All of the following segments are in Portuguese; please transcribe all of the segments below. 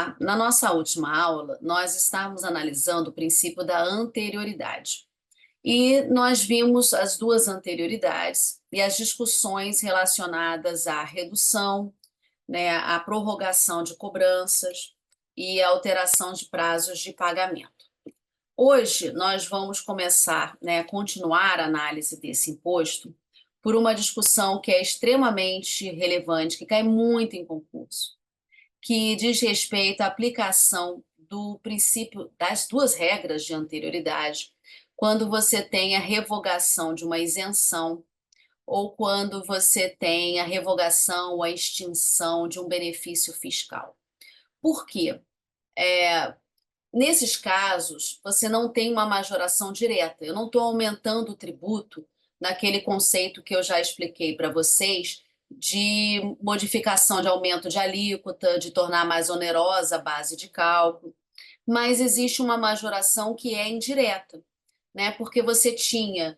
Olá, na nossa última aula, nós estávamos analisando o princípio da anterioridade. E nós vimos as duas anterioridades e as discussões relacionadas à redução, né, à prorrogação de cobranças e à alteração de prazos de pagamento. Hoje, nós vamos começar, né, continuar a análise desse imposto por uma discussão que é extremamente relevante, que cai muito em concurso, que diz respeito à aplicação do princípio das duas regras de anterioridade, quando você tem a revogação de uma isenção ou quando você tem a revogação ou a extinção de um benefício fiscal. Por quê? Nesses casos, você não tem uma majoração direta. Eu não estou aumentando o tributo naquele conceito que eu já expliquei para vocês de modificação de aumento de alíquota, de tornar mais onerosa a base de cálculo, mas existe uma majoração que é indireta, né? Porque você tinha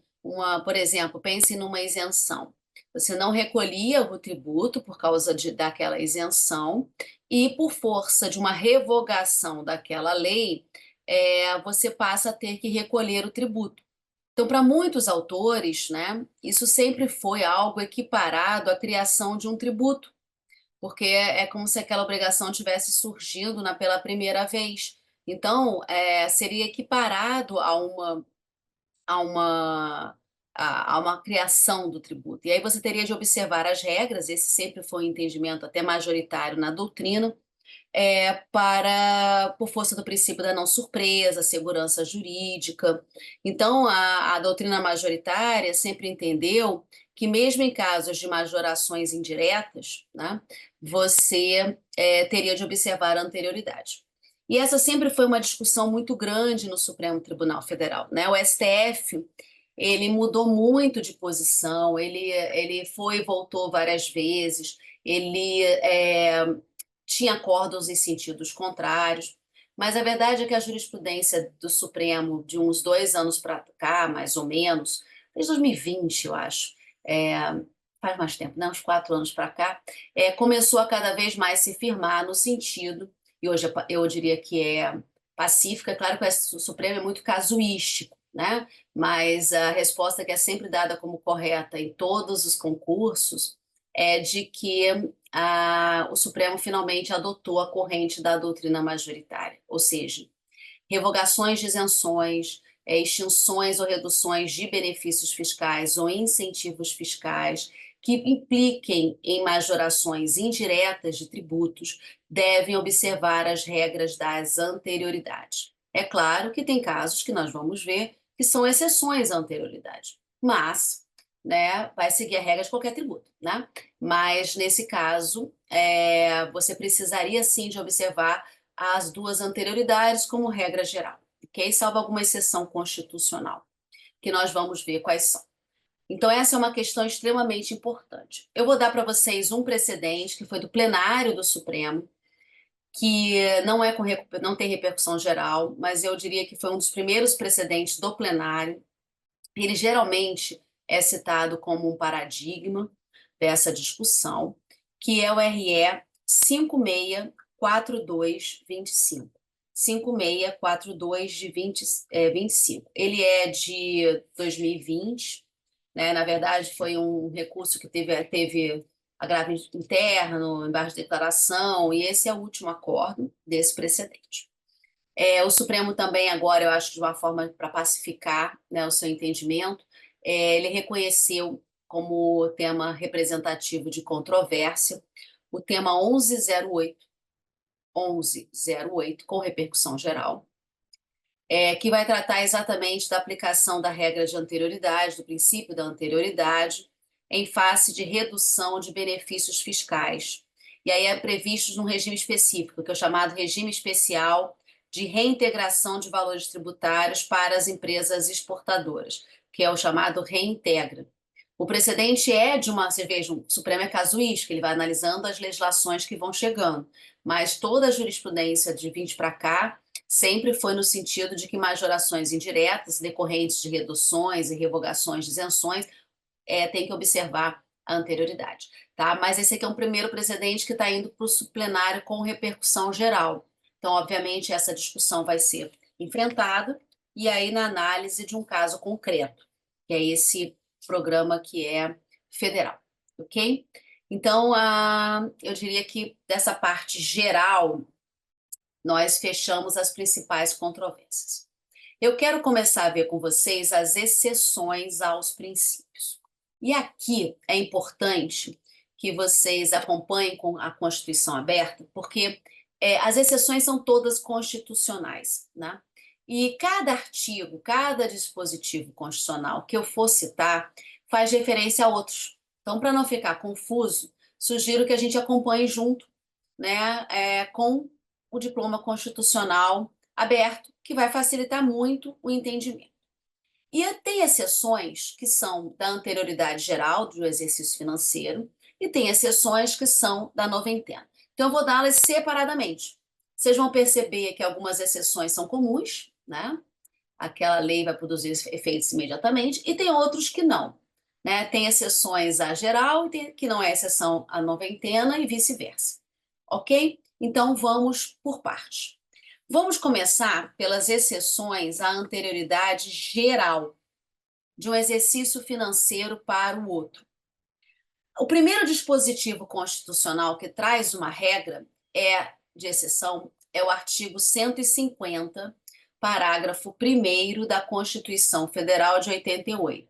por exemplo, pense numa isenção. Você não recolhia o tributo por causa daquela isenção, e por força de uma revogação daquela lei, você passa a ter que recolher o tributo. Então, para muitos autores, né, isso sempre foi algo equiparado à criação de um tributo, porque é como se aquela obrigação tivesse surgindo pela primeira vez. Então, seria equiparado a uma, a uma criação do tributo. E aí você teria de observar as regras, esse sempre foi um entendimento até majoritário na doutrina, por força do princípio da não surpresa, segurança jurídica. Então, a doutrina majoritária sempre entendeu que, mesmo em casos de majorações indiretas, né, você teria de observar a anterioridade. E essa sempre foi uma discussão muito grande no Supremo Tribunal Federal, né? O STF, ele mudou muito de posição, ele foi e voltou várias vezes, ele tinha acordos em sentidos contrários, mas a verdade é que a jurisprudência do Supremo, de uns 2 anos para cá, mais ou menos, desde 2020, eu acho, faz mais tempo, né? Uns 4 anos para cá, começou a cada vez mais se firmar no sentido, e hoje eu diria que é pacífica. É claro que o Supremo é muito casuístico, né? Mas a resposta que é sempre dada como correta em todos os concursos é de que o Supremo finalmente adotou a corrente da doutrina majoritária, ou seja, revogações de isenções, extinções ou reduções de benefícios fiscais ou incentivos fiscais que impliquem em majorações indiretas de tributos devem observar as regras das anterioridades. É claro que tem casos que nós vamos ver que são exceções à anterioridade, mas, né, vai seguir a regra de qualquer tributo, né? Mas nesse caso, você precisaria sim de observar as duas anterioridades como regra geral, ok? Salvo alguma exceção constitucional, que nós vamos ver quais são. Então, essa é uma questão extremamente importante. Eu vou dar para vocês um precedente que foi do plenário do Supremo, que não tem repercussão geral, mas eu diria que foi um dos primeiros precedentes do plenário. Ele geralmente é citado como um paradigma dessa discussão, que é o RE 564225. 5642 de 25. Ele é de 2020, né? Na verdade, foi um recurso que teve agravo interno, embaixo de declaração, e esse é o último acordo desse precedente. O Supremo também, agora, eu acho, de uma forma para pacificar, né, o seu entendimento, ele reconheceu como tema representativo de controvérsia o tema 1108, com repercussão geral, que vai tratar exatamente da aplicação da regra de anterioridade, do princípio da anterioridade, em face de redução de benefícios fiscais. E aí é previsto num regime específico, que é o chamado regime especial de reintegração de valores tributários para as empresas exportadoras, que é o chamado Reintegra. O precedente vocês vejam, o Supremo é casuístico, ele vai analisando as legislações que vão chegando, mas toda a jurisprudência de 20 para cá sempre foi no sentido de que majorações indiretas, decorrentes de reduções e revogações de isenções, tem que observar a anterioridade, tá? Mas esse aqui é um primeiro precedente que está indo para o plenário com repercussão geral. Então, obviamente, essa discussão vai ser enfrentada, e aí na análise de um caso concreto, que é esse programa que é federal, ok? Então, eu diria que dessa parte geral, nós fechamos as principais controvérsias. Eu quero começar a ver com vocês as exceções aos princípios. E aqui é importante que vocês acompanhem com a Constituição aberta, porque as exceções são todas constitucionais, né? E cada artigo, cada dispositivo constitucional que eu for citar faz referência a outros. Então, para não ficar confuso, sugiro que a gente acompanhe junto, né, com o diploma constitucional aberto, que vai facilitar muito o entendimento. E tem exceções que são da anterioridade geral do exercício financeiro e tem exceções que são da noventena. Então, eu vou dá-las separadamente. Vocês vão perceber que algumas exceções são comuns, né? Aquela lei vai produzir efeitos imediatamente, e tem outros que não, né? Tem exceções à geral, que não é exceção à noventena e vice-versa. Ok? Então, vamos por partes. Vamos começar pelas exceções à anterioridade geral de um exercício financeiro para o outro. O primeiro dispositivo constitucional que traz uma regra de exceção é o artigo 150, parágrafo 1º da Constituição Federal de 88.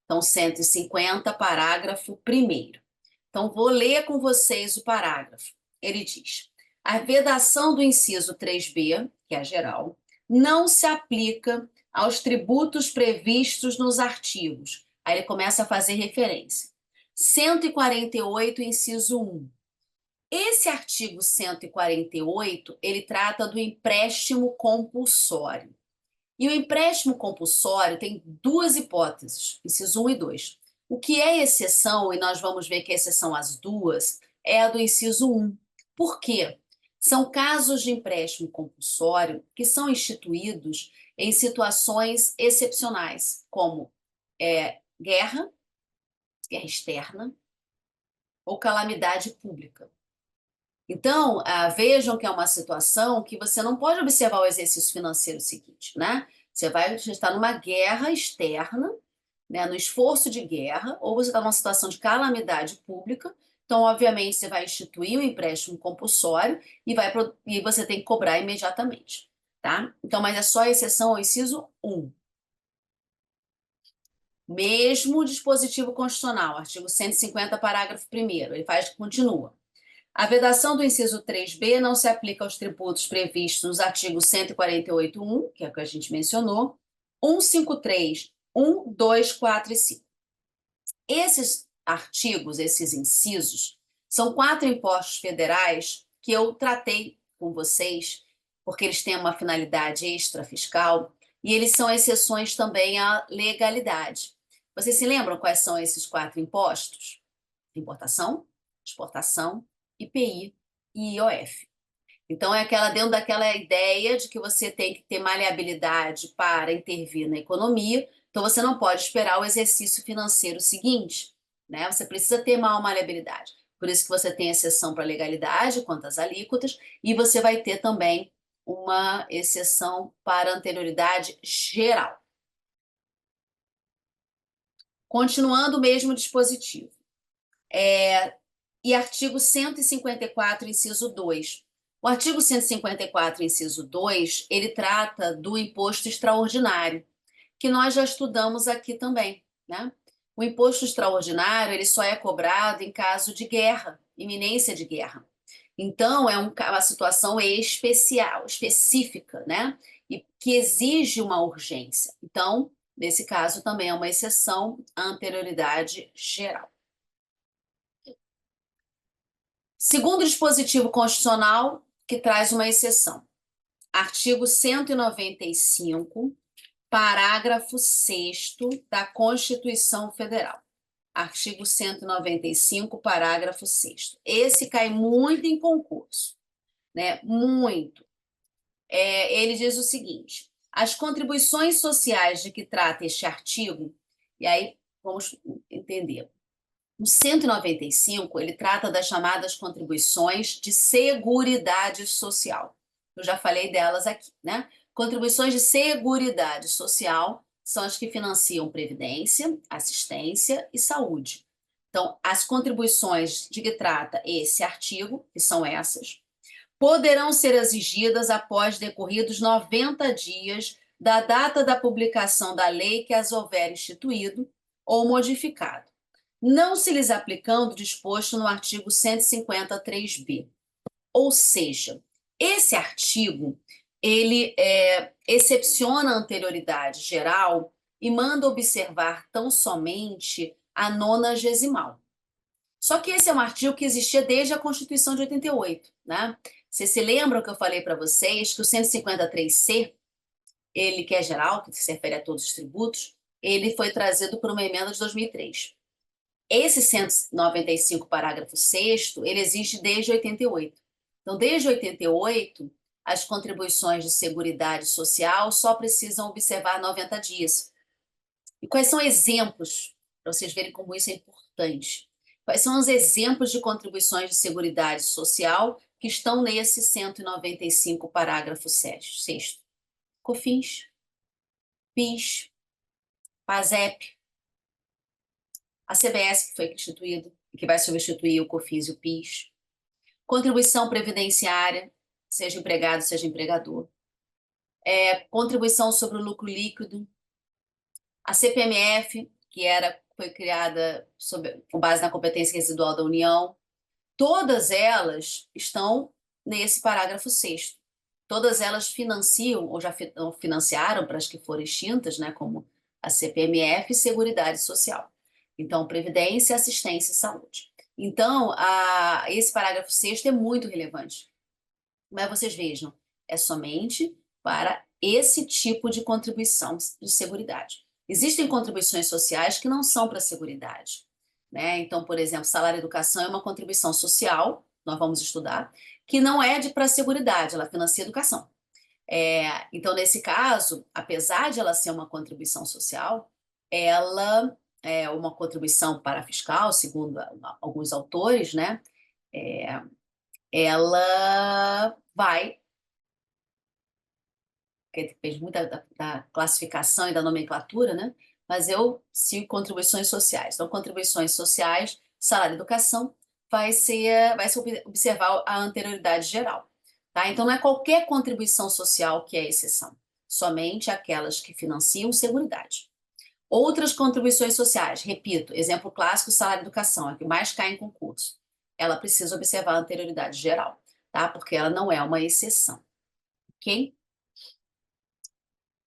Então, 150, parágrafo 1º. Então, vou ler com vocês o parágrafo. Ele diz: a vedação do inciso 3b, que é geral, não se aplica aos tributos previstos nos artigos. Aí ele começa a fazer referência. 148, inciso 1. Esse artigo 148, ele trata do empréstimo compulsório. E o empréstimo compulsório tem duas hipóteses, inciso 1 e 2. O que é exceção, e nós vamos ver que a exceção às duas, é a do inciso 1. Por quê? São casos de empréstimo compulsório que são instituídos em situações excepcionais, como guerra externa ou calamidade pública. Então, vejam que é uma situação que você não pode observar o exercício financeiro seguinte, né? Você vai estar numa guerra externa, né, no esforço de guerra, ou você está numa situação de calamidade pública. Então, obviamente, você vai instituir um empréstimo compulsório e você tem que cobrar imediatamente, tá? Então, mas é só a exceção ao inciso 1. Mesmo dispositivo constitucional, artigo 150, parágrafo 1º, ele continua. A vedação do inciso 3b não se aplica aos tributos previstos nos artigos 148.1, que é o que a gente mencionou, 153, 1, 2, 4 e 5. Esses artigos, esses incisos, são 4 impostos federais que eu tratei com vocês, porque eles têm uma finalidade extrafiscal e eles são exceções também à legalidade. Vocês se lembram quais são esses 4 impostos? Importação, exportação, IPI e IOF. Então, dentro daquela ideia de que você tem que ter maleabilidade para intervir na economia, então você não pode esperar o exercício financeiro seguinte, né? Você precisa ter maior maleabilidade. Por isso que você tem exceção para legalidade quanto às alíquotas, e você vai ter também uma exceção para anterioridade geral. Continuando o mesmo dispositivo. E artigo 154, inciso 2. O artigo 154, inciso 2, ele trata do imposto extraordinário, que nós já estudamos aqui também, né? O imposto extraordinário, ele só é cobrado em caso de guerra, iminência de guerra. Então, é uma situação especial, específica, né? E que exige uma urgência. Então, nesse caso, também é uma exceção à anterioridade geral. Segundo dispositivo constitucional, que traz uma exceção. Artigo 195, parágrafo 6º da Constituição Federal. Artigo 195, parágrafo 6º. Esse cai muito em concurso, né? Muito. Ele diz o seguinte: as contribuições sociais de que trata este artigo, e aí vamos entender. O 195, ele trata das chamadas contribuições de seguridade social. eu já falei delas aqui, né? Contribuições de seguridade social são as que financiam previdência, assistência e saúde. Então, as contribuições de que trata esse artigo, que são essas, poderão ser exigidas após decorridos 90 dias da data da publicação da lei que as houver instituído ou modificado, não se lhes aplicando o disposto no artigo 153b. Ou seja, esse artigo ele excepciona a anterioridade geral e manda observar tão somente a 90ª. Só que esse é um artigo que existia desde a Constituição de 88, né? Vocês se lembram que eu falei para vocês que o 153C, ele que é geral, que se refere a todos os tributos, ele foi trazido por uma emenda de 2003. Esse 195, parágrafo 6º, ele existe desde 88. Então, desde 88, as contribuições de seguridade social só precisam observar 90 dias. E quais são exemplos, para vocês verem como isso é importante? Quais são os exemplos de contribuições de seguridade social que estão nesse 195, parágrafo 6º? COFINS, PIS, PASEP, a CBS, que foi instituído e que vai substituir o COFINS e o PIS, contribuição previdenciária, seja empregado, seja empregador, contribuição sobre o lucro líquido, a CPMF, que foi criada com base na competência residual da União, todas elas estão nesse parágrafo 6º. Todas elas financiam, ou já financiaram para as que foram extintas, né, como a CPMF e Seguridade Social. Então, Previdência, Assistência e Saúde. Então, esse parágrafo 6º é muito relevante. Mas vocês vejam, é somente para esse tipo de contribuição de seguridade. Existem contribuições sociais que não são para a seguridade, né? Então, por exemplo, salário-educação é uma contribuição social, nós vamos estudar, que não é para a seguridade, ela financia a educação. Então, nesse caso, apesar de ela ser uma contribuição social, ela é uma contribuição para fiscal, segundo alguns autores, né? Ela vai, que depende muito da classificação e da nomenclatura, né? Mas eu sigo contribuições sociais. Então, contribuições sociais, salário-educação, vai se observar a anterioridade geral. Tá? Então, não é qualquer contribuição social que é exceção, somente aquelas que financiam seguridade. Outras contribuições sociais, repito, exemplo clássico, salário-educação, é que mais cai em concurso. Ela precisa observar a anterioridade geral, tá? Porque ela não é uma exceção, ok?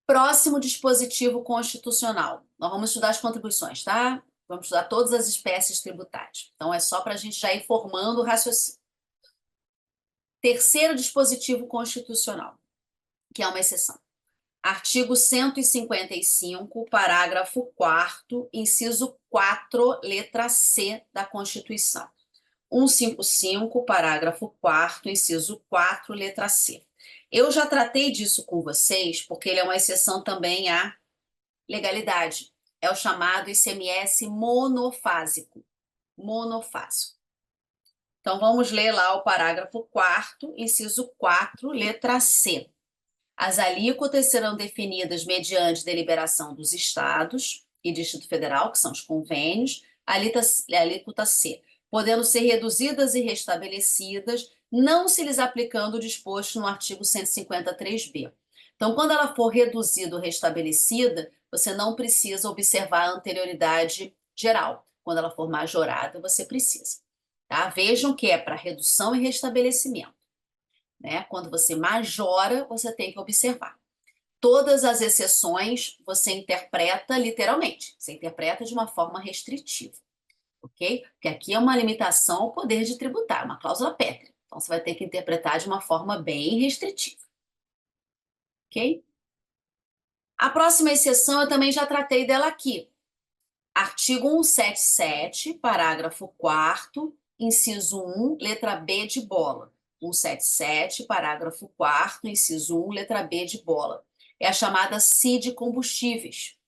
Próximo dispositivo constitucional. Nós vamos estudar as contribuições, tá? Vamos estudar todas as espécies tributárias. Então, é só para a gente já ir formando o raciocínio. Terceiro dispositivo constitucional, que é uma exceção. Artigo 155, parágrafo 4º, inciso 4, letra C da Constituição. 155, parágrafo 4º, inciso 4, letra C. Eu já tratei disso com vocês, porque ele é uma exceção também à legalidade. É o chamado ICMS monofásico. Monofásico. Então, vamos ler lá o parágrafo 4º, inciso 4, letra C. As alíquotas serão definidas mediante deliberação dos estados e Distrito Federal, que são os convênios, alíquota C, podendo ser reduzidas e restabelecidas, não se lhes aplicando o disposto no artigo 153b. Então, quando ela for reduzida ou restabelecida, você não precisa observar a anterioridade geral. Quando ela for majorada, você precisa. Tá? Vejam que é para redução e restabelecimento. Né? Quando você majora, você tem que observar. Todas as exceções você interpreta literalmente, você interpreta de uma forma restritiva, ok? Porque aqui é uma limitação ao poder de tributar, uma cláusula pétrea. Então você vai ter que interpretar de uma forma bem restritiva, ok? A próxima exceção eu também já tratei dela aqui. Artigo 177, parágrafo 4º, inciso 1, letra B de bola. 177, parágrafo 4º, inciso 1, letra B de bola. É a chamada CID Combustíveis.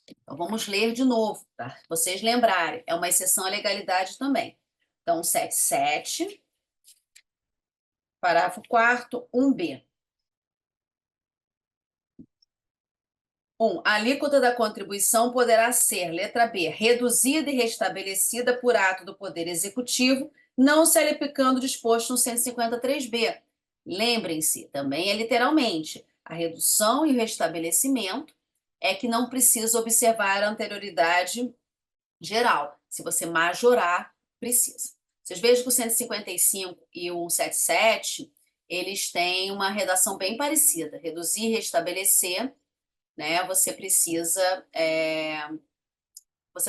Então, vamos ler de novo, para vocês lembrarem. É uma exceção à legalidade também. Então, 177, Parágrafo 4º, 1b. 1. A alíquota da contribuição poderá ser, letra B, reduzida e restabelecida por ato do Poder Executivo, não se lhe aplicando o disposto no 153b. Lembrem-se, também é literalmente, a redução e o restabelecimento é que não precisa observar a anterioridade geral. Se você majorar, precisa. Vocês vejam que o 155 e o 177, eles têm uma redação bem parecida. Reduzir e restabelecer, né? Você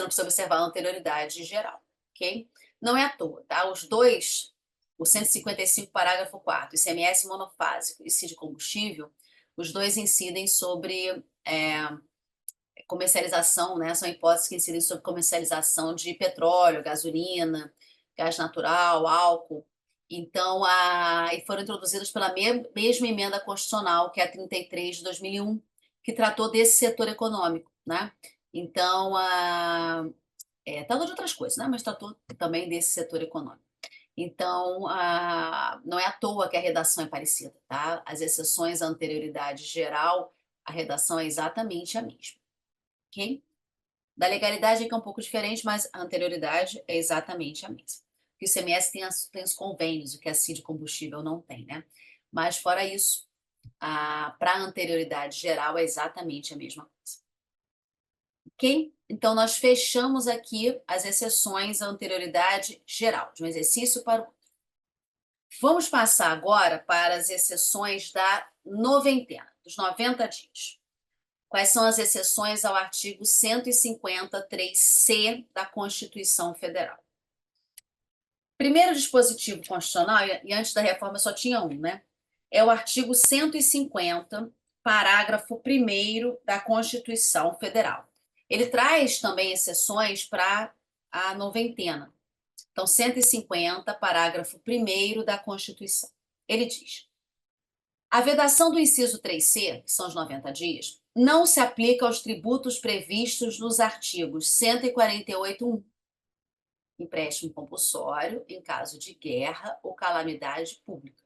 não precisa observar a anterioridade geral, ok? Não é à toa, tá? Os dois, o 155, parágrafo 4º, ICMS monofásico e CID combustível, os dois incidem sobre comercialização, né? São hipóteses que incidem sobre comercialização de petróleo, gasolina, gás natural, álcool. Então, e foram introduzidos pela mesma emenda constitucional, que é a 33 de 2001, que tratou desse setor econômico, né? Então, tratou de outras coisas, né? Mas tratou também desse setor econômico. Então, não é à toa que a redação é parecida, tá? As exceções à anterioridade geral, a redação é exatamente a mesma, ok? Da legalidade é que é um pouco diferente, mas a anterioridade é exatamente a mesma. Porque o ICMS tem os convênios, o que a CID combustível não tem, né? Mas, fora isso, para a anterioridade geral é exatamente a mesma coisa. Ok? Então, nós fechamos aqui as exceções à anterioridade geral, de um exercício para o outro. Vamos passar agora para as exceções da noventena, dos 90 dias. Quais são as exceções ao artigo 153C da Constituição Federal? Primeiro dispositivo constitucional, e antes da reforma só tinha um, né? É o artigo 150, parágrafo 1º da Constituição Federal. Ele traz também exceções para a noventena. Então, 150, parágrafo 1º da Constituição. Ele diz: a vedação do inciso 3C, que são os 90 dias, não se aplica aos tributos previstos nos artigos 148.1, empréstimo compulsório em caso de guerra ou calamidade pública.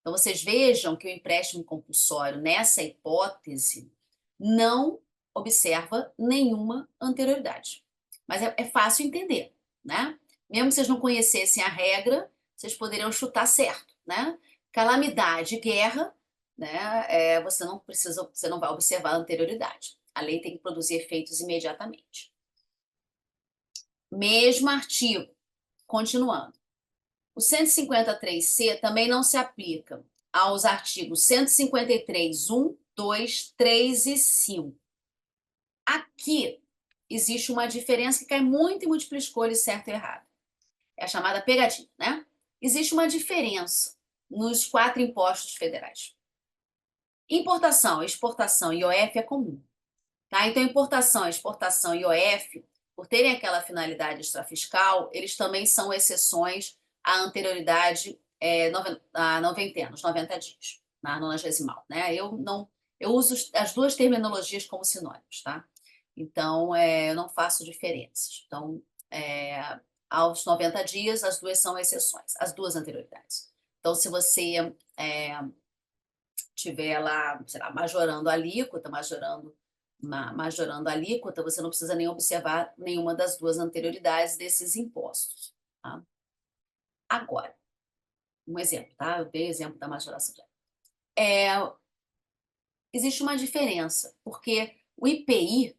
Então, vocês vejam que o empréstimo compulsório, nessa hipótese, não observa nenhuma anterioridade. Mas é fácil entender, né? Mesmo que vocês não conhecessem a regra, vocês poderiam chutar certo, né? Calamidade, guerra, né? Você não vai observar a anterioridade. A lei tem que produzir efeitos imediatamente. Mesmo artigo, continuando. O 153C também não se aplica aos artigos 153, 1, 2, 3 e 5. Aqui existe uma diferença que cai muito em múltipla escolha, certo e errado. É a chamada pegadinha, né? Existe uma diferença nos 4 impostos federais. Importação, exportação e IOF é comum, tá? Então, importação, exportação e IOF, por terem aquela finalidade extrafiscal, eles também são exceções à anterioridade à noventena, os 90 dias, na 90º, né? Eu uso as duas terminologias como sinônimos, tá? Então, eu não faço diferenças. Então, aos 90 dias, as duas são exceções, as duas anterioridades. Então, se você tiver lá, sei lá, majorando a alíquota, majorando a alíquota, você não precisa nem observar nenhuma das duas anterioridades desses impostos, tá? Agora, um exemplo, tá? Eu dei o exemplo da majoração. Existe uma diferença, porque o IPI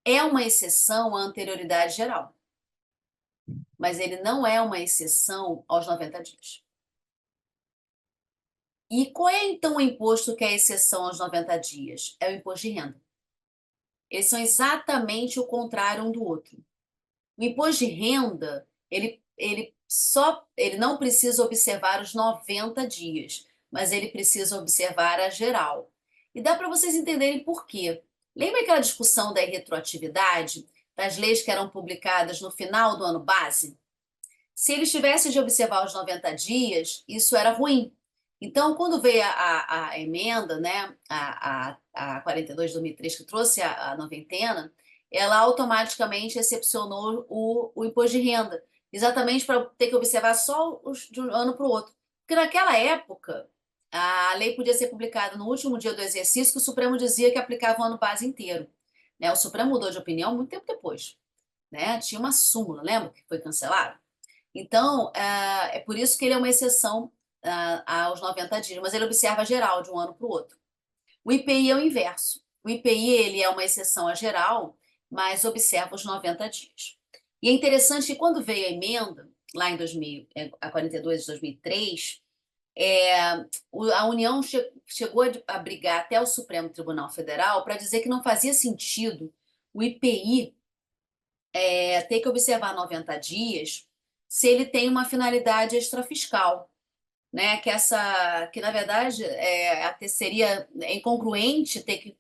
é uma exceção à anterioridade geral, mas ele não é uma exceção aos 90 dias. E qual é, então, o imposto que é exceção aos 90 dias? É o imposto de renda. Eles são exatamente o contrário um do outro. O imposto de renda, ele não precisa observar os 90 dias, mas ele precisa observar a geral. E dá para vocês entenderem por quê. Lembra aquela discussão da irretroatividade das leis que eram publicadas no final do ano base? Se eles tivessem de observar os 90 dias, isso era ruim. Então, quando veio a emenda, né, a 42 de 2003, que trouxe a noventena, ela automaticamente excepcionou o imposto de renda, exatamente para ter que observar só de um ano para o outro. Porque naquela época, a lei podia ser publicada no último dia do exercício, que o Supremo dizia que aplicava o ano base inteiro. Né? O Supremo mudou de opinião muito tempo depois. Né? Tinha uma súmula, lembra que foi cancelado? Então, é por isso que ele é uma exceção aos 90 dias, mas ele observa geral de um ano para o outro. O IPI é o inverso. O IPI ele é uma exceção a geral, mas observa os 90 dias. E é interessante que quando veio a emenda, lá em 2000, a 42 de 2003, a União chegou a brigar até o Supremo Tribunal Federal para dizer que não fazia sentido o IPI ter que observar 90 dias se ele tem uma finalidade extrafiscal, né? Que na verdade até seria incongruente ter que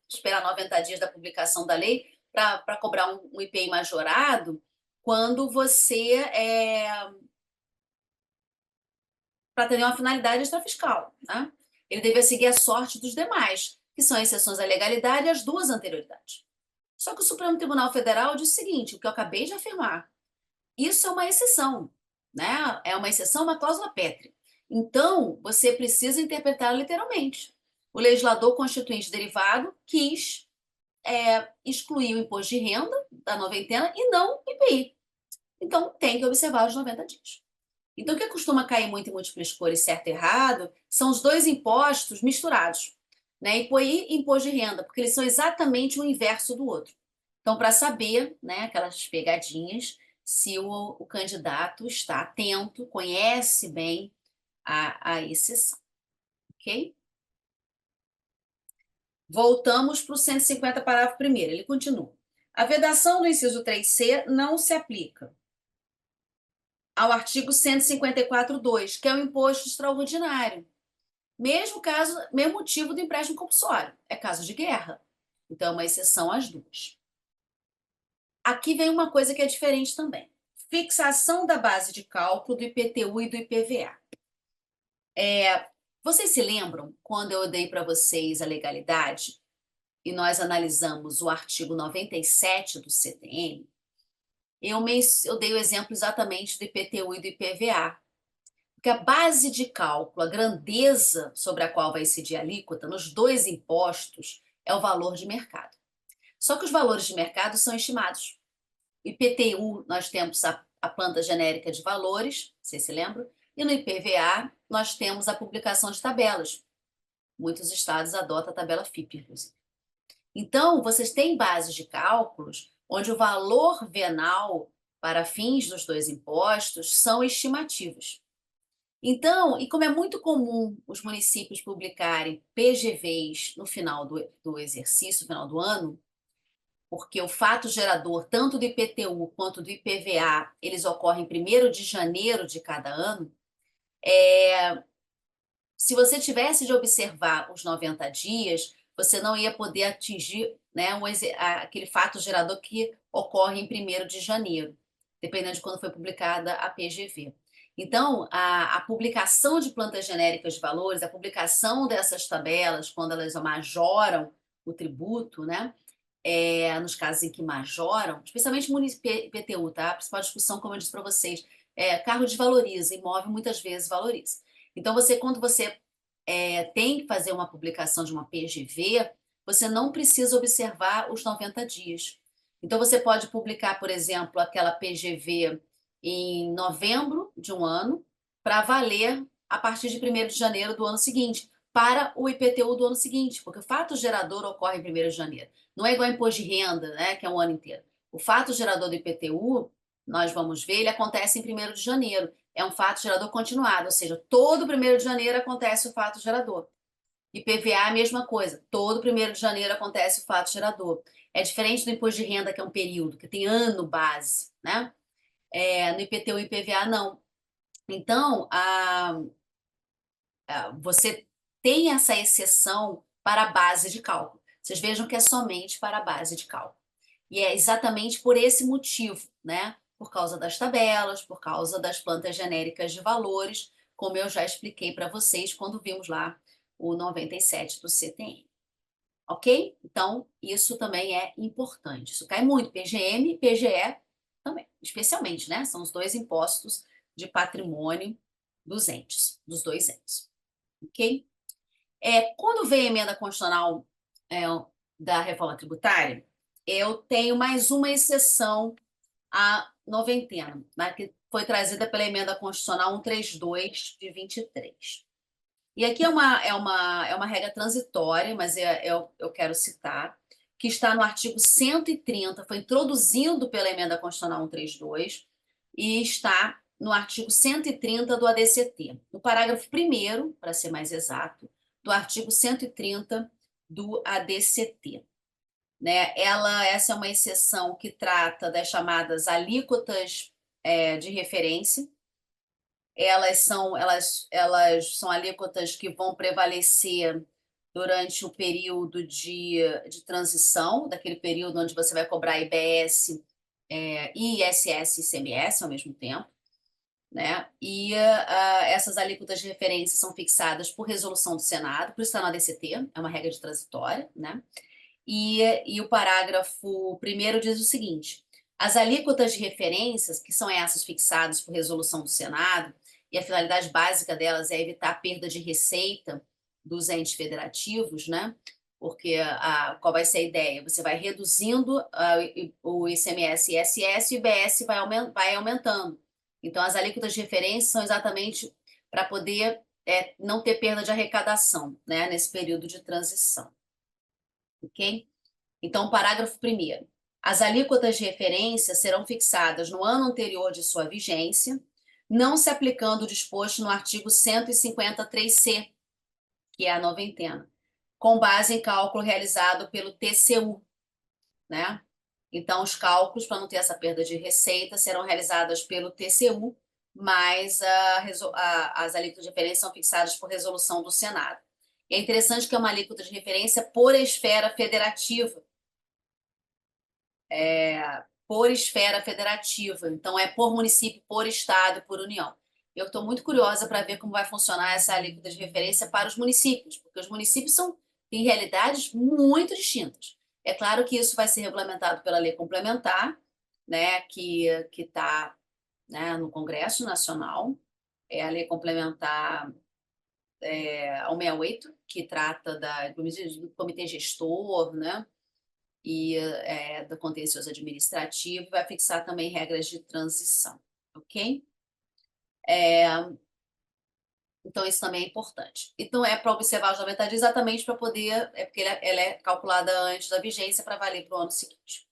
esperar 90 dias da publicação da lei para cobrar um IPI majorado quando você para ter uma finalidade extrafiscal, né? Ele deveria seguir a sorte dos demais, que são exceções à legalidade e as duas anterioridades. Só que o Supremo Tribunal Federal diz o seguinte, o que eu acabei de afirmar, isso é uma exceção, né? É uma exceção, uma cláusula pétrea. Então, você precisa interpretar literalmente. O legislador constituinte derivado quis excluir o imposto de renda da noventena e não o IPI. Então, tem que observar os 90 dias. Então, o que costuma cair muito em múltiplas escolhas, certo e errado, são os dois impostos misturados, né? IPI e imposto de renda, porque eles são exatamente o inverso do outro. Então, para saber, né, aquelas pegadinhas, se o candidato está atento, conhece bem a exceção, ok? Voltamos para o 150, parágrafo 1º. Ele continua. A vedação do inciso 3C não se aplica ao artigo 154.2, que é o imposto extraordinário. Mesmo motivo do empréstimo compulsório. É caso de guerra. Então, é uma exceção às duas. Aqui vem uma coisa que é diferente também. Fixação da base de cálculo do IPTU e do IPVA. Vocês se lembram quando eu dei para vocês a legalidade e nós analisamos o artigo 97 do CTN? Eu dei o exemplo exatamente do IPTU e do IPVA. Porque a base de cálculo, a grandeza sobre a qual vai incidir a alíquota nos dois impostos é o valor de mercado. Só que os valores de mercado são estimados. IPTU, nós temos a planta genérica de valores, vocês se lembram? E no IPVA, nós temos a publicação de tabelas. Muitos estados adotam a tabela FIPE, inclusive. Então, vocês têm bases de cálculos onde o valor venal para fins dos dois impostos são estimativos. Então, e como é muito comum os municípios publicarem PGVs no final do exercício, no final do ano, porque o fato gerador, tanto do IPTU quanto do IPVA, eles ocorrem em 1º de janeiro de cada ano, se você tivesse de observar os 90 dias, você não ia poder atingir, né, aquele fato gerador que ocorre em 1º de janeiro, dependendo de quando foi publicada a PGV. Então, a publicação de plantas genéricas de valores, a publicação dessas tabelas, quando elas majoram o tributo, né, nos casos em que majoram, especialmente IPTU, tá? A principal discussão, como eu disse para vocês, carro desvaloriza, imóvel muitas vezes valoriza. Então, quando você tem que fazer uma publicação de uma PGV, você não precisa observar os 90 dias. Então, você pode publicar, por exemplo, aquela PGV em novembro de um ano, para valer a partir de 1º de janeiro do ano seguinte, para o IPTU do ano seguinte, porque o fato gerador ocorre em 1º de janeiro. Não é igual imposto de renda, né, que é um ano inteiro. O fato gerador do IPTU, nós vamos ver, ele acontece em 1º de janeiro. É um fato gerador continuado, ou seja, todo 1º de janeiro acontece o fato gerador. IPVA, a mesma coisa. Todo 1º de janeiro acontece o fato gerador. É diferente do imposto de renda, que é um período, que tem ano base, né? No IPTU e IPVA, não. Então, você tem essa exceção para a base de cálculo. Vocês vejam que é somente para a base de cálculo. E é exatamente por esse motivo, né? Por causa das tabelas, por causa das plantas genéricas de valores, como eu já expliquei para vocês quando vimos lá o 97 do CTN. Ok? Então, isso também é importante. Isso cai muito, PGM e PGE também, especialmente, né? São os dois impostos de patrimônio dos dois entes, ok? Quando vem a emenda constitucional é, da reforma tributária, eu tenho mais uma exceção à noventena, né, que foi trazida pela emenda constitucional 132 de 23. E aqui é uma regra transitória, mas eu quero citar, que está no artigo 130, foi introduzido pela emenda constitucional 132 e está no artigo 130 do ADCT, no parágrafo 1º, para ser mais exato, do artigo 130 do ADCT. Né? Essa é uma exceção que trata das chamadas alíquotas de referência. Elas são alíquotas que vão prevalecer durante o período de transição, daquele período onde você vai cobrar IBS, ISS e ICMS ao mesmo tempo. Né? E essas alíquotas de referência são fixadas por resolução do Senado, por isso está no ADCT, é uma regra de transitória, né? E o parágrafo 1º diz o seguinte: as alíquotas de referências, que são essas fixadas por resolução do Senado, e a finalidade básica delas é evitar a perda de receita dos entes federativos, né? Porque qual vai ser a ideia? Você vai reduzindo o ICMS e ISS e o IBS vai aumentando. Então, as alíquotas de referência são exatamente para poder não ter perda de arrecadação, né, nesse período de transição. Ok? Então, parágrafo 1º. As alíquotas de referência serão fixadas no ano anterior de sua vigência, não se aplicando o disposto no artigo 153C, que é a noventena, com base em cálculo realizado pelo TCU, né? Então, os cálculos, para não ter essa perda de receita, serão realizados pelo TCU, mas as alíquotas de referência são fixadas por resolução do Senado. E é interessante que é uma alíquota de referência por esfera federativa. Por esfera federativa. Então, é por município, por estado, por união. Eu estou muito curiosa para ver como vai funcionar essa alíquota de referência para os municípios, porque os municípios têm realidades muito distintas. É claro que isso vai ser regulamentado pela lei complementar, né, que está, né, no Congresso Nacional, é a lei complementar 168, que trata do comitê gestor, né, e do contencioso administrativo, vai fixar também regras de transição, ok? Então, isso também é importante. Então, é para observar os 90 dias exatamente para poder, porque ela é calculada antes da vigência para valer para o ano seguinte.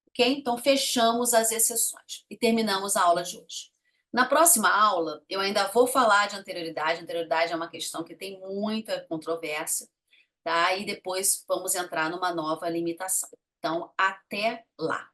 Ok? Então, fechamos as exceções e terminamos a aula de hoje. Na próxima aula, eu ainda vou falar de anterioridade. Anterioridade é uma questão que tem muita controvérsia, tá? E depois vamos entrar numa nova limitação. Então, até lá.